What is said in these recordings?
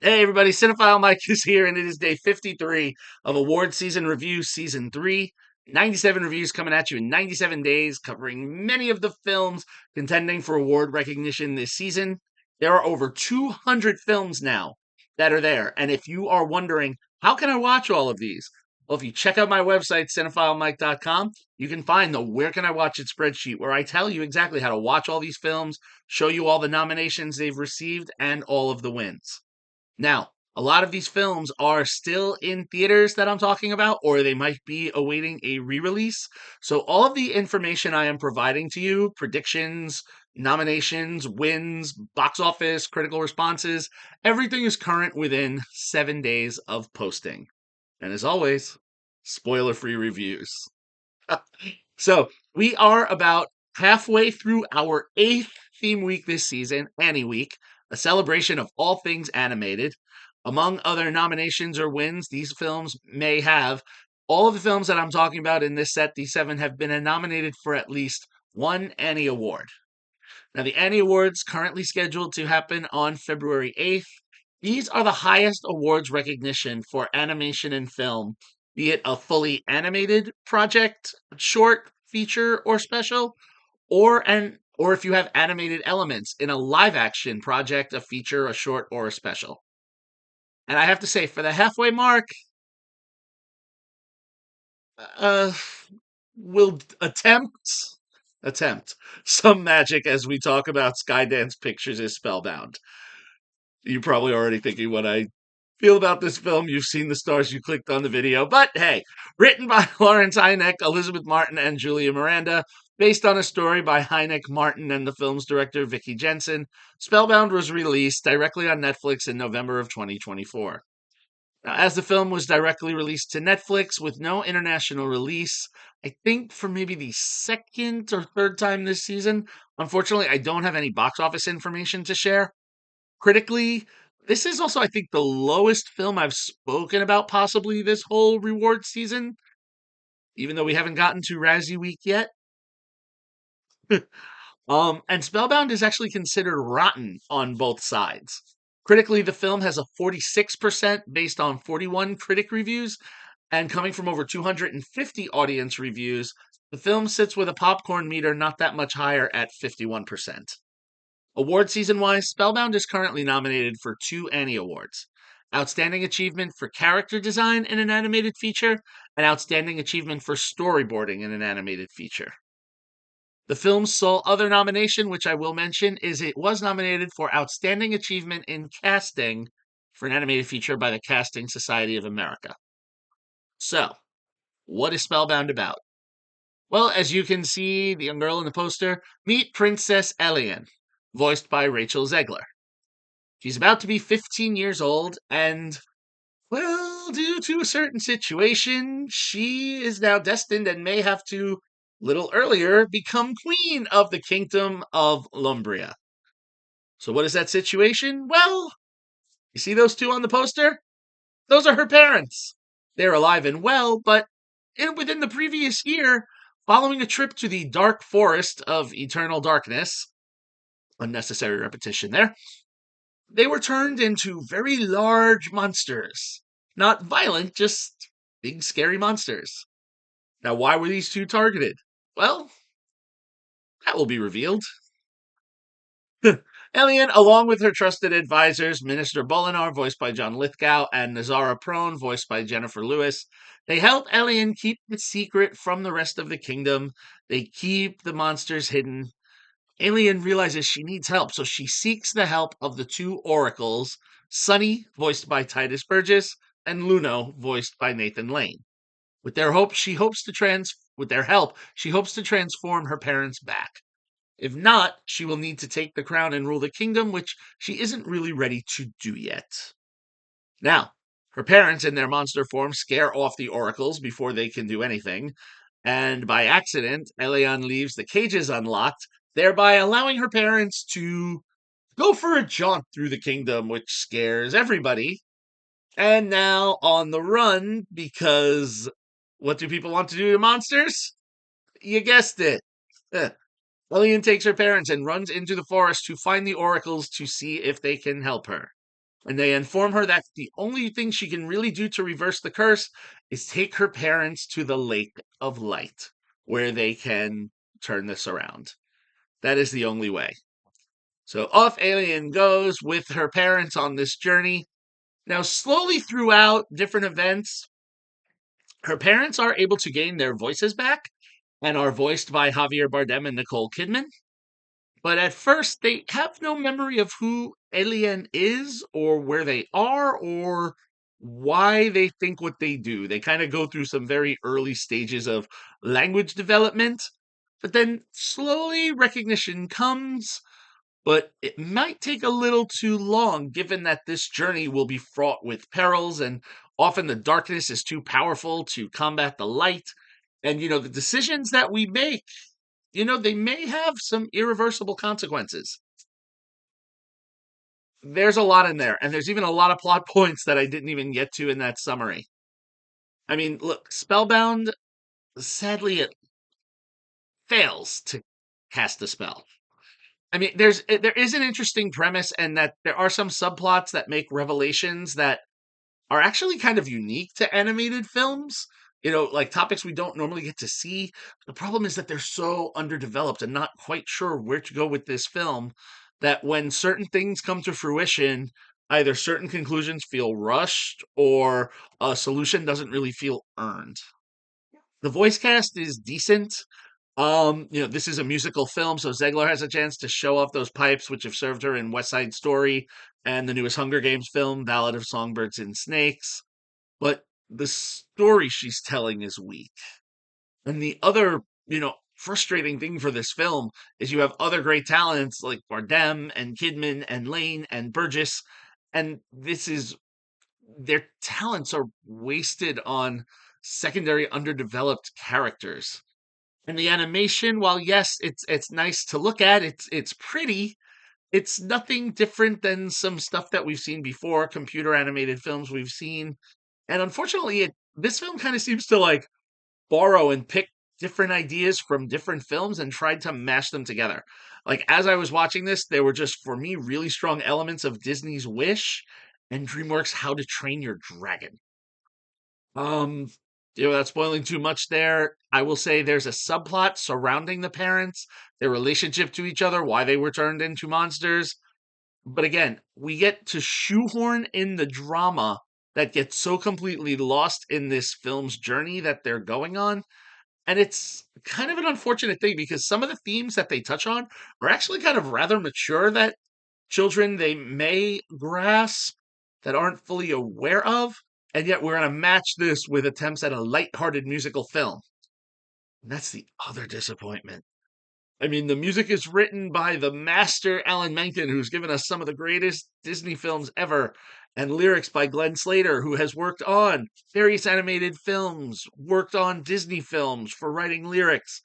Hey everybody, Cinephile Mike is here, and it is day 53 of Award Season Review Season 3. 97 reviews coming at you in 97 days, covering many of the films contending for award recognition this season. There are over 200 films now that are there, and if you are wondering, how can I watch all of these? Well, if you check out my website, cinephilemike.com, you can find the Where Can I Watch It spreadsheet where I tell you exactly how to watch all these films, show you all the nominations they've received, and all of the wins. Now, a lot of these films are still in theaters that I'm talking about, or they might be awaiting a re release. So, all of the information I am providing to you predictions, nominations, wins, box office, critical responses everything is current within 7 days of posting. And as always, spoiler free reviews. So, we are about halfway through our eighth theme week this season, Annie Week, a celebration of all things animated. Among other nominations or wins these films may have, all of the films that I'm talking about in this set, these seven, have been nominated for at least one Annie Award. Now, the Annie Awards currently scheduled to happen on February 8th. These are the highest awards recognition for animation in film, be it a fully animated project, short, feature, or special, or if you have animated elements in a live action project, a feature, a short, or a special. And I have to say, for the halfway mark, uh, we'll attempt some magic as we talk about Skydance Pictures' is Spellbound. You're probably already thinking what I feel about this film. You've seen the stars, you clicked on the video. But hey, written by Lawrence Hynek, Elizabeth Martin, and Julia Miranda, based on a story by Hynek, Martin, and the film's director, Vicky Jenson, Spellbound was released directly on Netflix in November of 2024. Now, as the film was directly released to Netflix with no international release, I think for maybe the second or third time this season, unfortunately, I don't have any box office information to share. Critically, this is also, I think, the lowest film I've spoken about possibly this whole reward season, even though we haven't gotten to Razzie Week yet. And Spellbound is actually considered rotten on both sides. Critically, the film has a 46% based on 41 critic reviews, and coming from over 250 audience reviews, the film sits with a popcorn meter not that much higher at 51%. Award season wise, Spellbound is currently nominated for two Annie Awards: Outstanding Achievement for Character Design in an Animated Feature, and Outstanding Achievement for Storyboarding in an Animated Feature. The film's sole other nomination, which I will mention, is it was nominated for Outstanding Achievement in Casting for an animated feature by the Casting Society of America. So, what is Spellbound about? Well, as you can see, the young girl in the poster, meet Princess Elian, voiced by Rachel Zegler. She's about to be 15 years old, and, well, due to a certain situation, she is now destined and may have to, little earlier, become queen of the kingdom of Lumbria. So, what is that situation? Well, you see those two on the poster? Those are her parents. They're alive and well, but within the previous year, following a trip to the dark forest of eternal darkness, unnecessary repetition there, they were turned into very large monsters. Not violent, just big, scary monsters. Now, why were these two targeted? Well, that will be revealed. Elian, along with her trusted advisors, Minister Bolinar, voiced by John Lithgow, and Nazara Prone, voiced by Jennifer Lewis, they help Elian keep the secret from the rest of the kingdom. They keep the monsters hidden. Alien realizes she needs help, so she seeks the help of the two oracles, Sunny, voiced by Titus Burgess, and Luno, voiced by Nathan Lane. With their help, she hopes to transform her parents back. If not, she will need to take the crown and rule the kingdom, which she isn't really ready to do yet. Now, her parents in their monster form scare off the oracles before they can do anything, and by accident, Elian leaves the cages unlocked, thereby allowing her parents to go for a jaunt through the kingdom, which scares everybody. And now on the run, because what do people want to do to monsters? You guessed it. Lillian takes her parents and runs into the forest to find the oracles to see if they can help her. And they inform her that the only thing she can really do to reverse the curse is take her parents to the Lake of Light, where they can turn this around. That is the only way. So off Alien goes with her parents on this journey. Now, slowly throughout different events, her parents are able to gain their voices back and are voiced by Javier Bardem and Nicole Kidman. But at first, they have no memory of who Alien is or where they are or why they think what they do. They kind of go through some very early stages of language development, but then slowly recognition comes. But it might take a little too long, given that this journey will be fraught with perils, and often the darkness is too powerful to combat the light. And, the decisions that we make, they may have some irreversible consequences. There's a lot in there, and there's even a lot of plot points that I didn't even get to in that summary. I mean, look, Spellbound, sadly, it fails to cast a spell. I mean, there is an interesting premise, and that there are some subplots that make revelations that are actually kind of unique to animated films. Like topics we don't normally get to see. The problem is that they're so underdeveloped and not quite sure where to go with this film that when certain things come to fruition, either certain conclusions feel rushed or a solution doesn't really feel earned. The voice cast is decent. This is a musical film, so Zegler has a chance to show off those pipes, which have served her in West Side Story and the newest Hunger Games film, Ballad of Songbirds and Snakes. But the story she's telling is weak. And the other, frustrating thing for this film is you have other great talents like Bardem and Kidman and Lane and Burgess, and their talents are wasted on secondary underdeveloped characters. And the animation, while yes, it's nice to look at, it's pretty. It's nothing different than some stuff that we've seen before, computer animated films we've seen. And unfortunately, this film kind of seems to like borrow and pick different ideas from different films and tried to mash them together. Like as I was watching this, there were just for me really strong elements of Disney's Wish and DreamWorks' How to Train Your Dragon. Um, without spoiling too much there, I will say there's a subplot surrounding the parents, their relationship to each other, why they were turned into monsters. But again, we get to shoehorn in the drama that gets so completely lost in this film's journey that they're going on. And it's kind of an unfortunate thing because some of the themes that they touch on are actually kind of rather mature that children they may grasp that aren't fully aware of. And yet we're going to match this with attempts at a light-hearted musical film. And that's the other disappointment. I mean, the music is written by the master Alan Menken, who's given us some of the greatest Disney films ever, and lyrics by Glenn Slater, who has worked on various animated films, worked on Disney films for writing lyrics.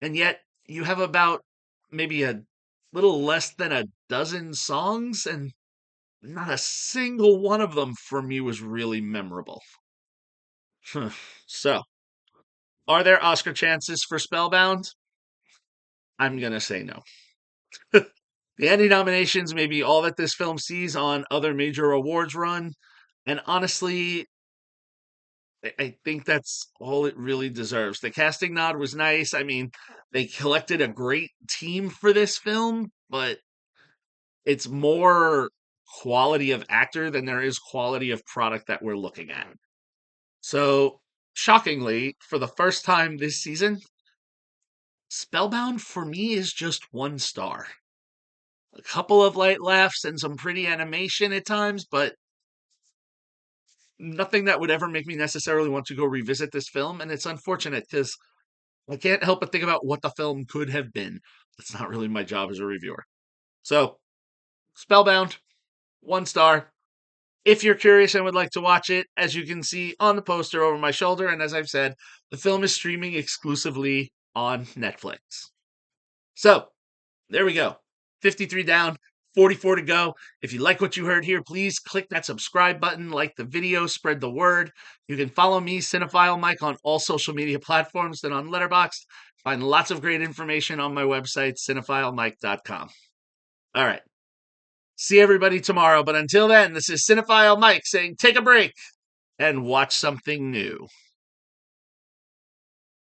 And yet you have about maybe a little less than a dozen songs, and not a single one of them for me was really memorable. So, are there Oscar chances for Spellbound? I'm going to say no. The Annie nominations may be all that this film sees on other major awards run. And honestly, I think that's all it really deserves. The casting nod was nice. I mean, they collected a great team for this film, but it's more quality of actor than there is quality of product that we're looking at. So, shockingly, for the first time this season, Spellbound for me is just 1 star. A couple of light laughs and some pretty animation at times, but nothing that would ever make me necessarily want to go revisit this film. And it's unfortunate because I can't help but think about what the film could have been. That's not really my job as a reviewer. So, Spellbound, 1 star. If you're curious and would like to watch it, as you can see on the poster over my shoulder, and as I've said, the film is streaming exclusively on Netflix. So, there we go. 53 down, 44 to go. If you like what you heard here, please click that subscribe button, like the video, spread the word. You can follow me, Cinephile Mike, on all social media platforms and on Letterboxd. Find lots of great information on my website, cinephilemike.com. All right. See everybody tomorrow. But until then, this is Cinephile Mike saying take a break and watch something new.